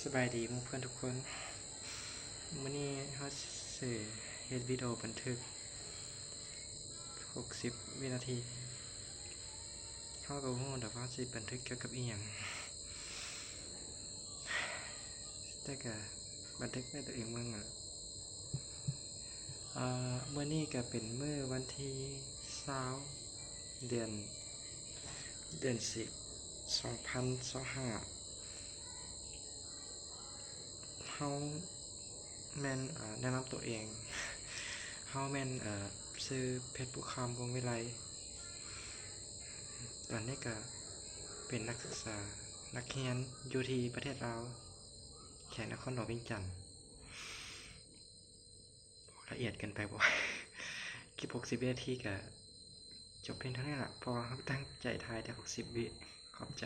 สบายดีหมู่เพื่อนทุกคนมื้อนี้เฮาสิเฮ็ดวิดีโอบันทึก60วินาทีเฮาก็บ่ฮู้ดอกว่าสิบันทึกเกี่ยวกับอิหยังแต่ก็บันทึกให้ตัวเองเบิ่งนั่นแหละมื้อนี้ก็เป็นมื้อวันที่20เดือน10 2025เฮาแม่นแนะนำตัวเองเฮาแม่นชื่อเพชรบุญคำวงศ์วิไลตอนนี้ก็เป็นนักศึกษานักเรียนอยู่ที่ประเทศลาวแขวงนครหลวงเวียงจันทน์ละเอียดเกินไปบ่ คลิป60วินาทีก็จบเพียงเท่านี้ล่ะเพราะว่าเราตั้งใจถ่ายแต่60วิขอบใจ